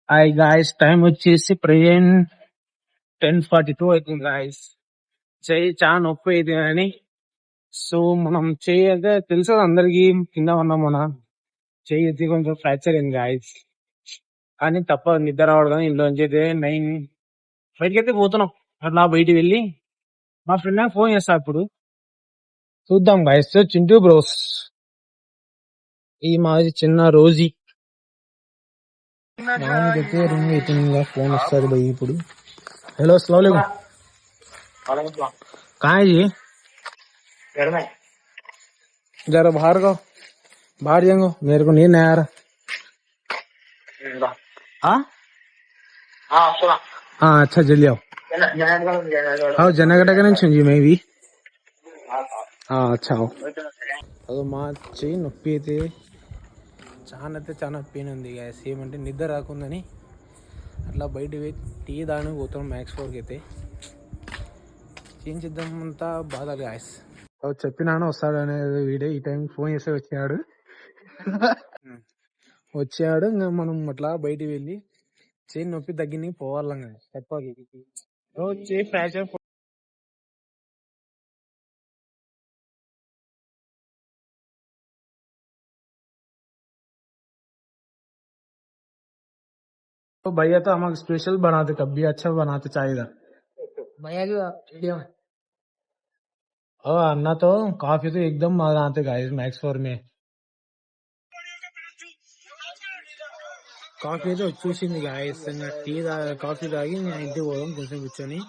Hi guys, time వచ్చేసి present 10:42 అవుతుంది guys. చెయ్యి చాలా నొప్పి అయితే అని సో మనం చెయ్యి అయితే తెలుసు కదా అందరికి, కింద ఉన్నాం మన చెయ్యి ఎత్తి కొంచెం ఫ్రాక్చర్ అయింది గాయస్. కానీ తప్ప నిద్ర రావడం కానీ ఇంట్లోంచి అయితే 9 బయటికి అయితే పోతున్నాం. అట్లా బయటికి వెళ్ళి మా ఫ్రెండ్ నాకు ఫోన్ చేస్తా ఇప్పుడు చూద్దాం గాయస్. చింటూ బ్రోస్, ఈ మాది చిన్న రోజీ అయితే రూమ్ అవుతుంది. ఫోన్ వస్తుంది భయ్ ఇప్పుడు. हेलो अस्सलाम वालेकुम. कहाँ है जी? घर में. जरा बाहर जाएंगे, मेरे को नींद नहीं आ रहा. हाँ हाँ सुना. हाँ अच्छा जल्दी आओ. हाँ జనగడ్డ నుంచి जी मैं भी. अच्छा आओ. అదో మా చెయ్యి నొప్పి అయితే చాలా పెయిన్ ఉంది గ్యాస్. ఏమంటే నిద్ర రాకుందని అట్లా బయట పోయి టీ దాని పోతాం మ్యాక్స్ 4కి అయితే. ఏం చేద్దామంతా బాధ గ్యాస్. చెప్పినాను వస్తాడు అనేది వీడే. ఈ టైం ఫోన్ చేస్తే వచ్చాడు ఇంకా మనం అట్లా బయటికి వెళ్ళి చేయి నొప్పి తగ్గి పోవాలం తప్పకి చేయి ఫ్రాక్చర్. तो भैया तो हम स्पेशल बनाते, कभी अच्छा बनाते चाहिए था भैया की वीडियो में. और अन्ना तो काफी तो एकदम बनाते गाइस मैक्स 4 में. కాఫీ అయితే వచ్చేసింది గాయస్. టీ కాఫీ తాగి ఇంటికి పోదాం కొంచెం కూర్చొని.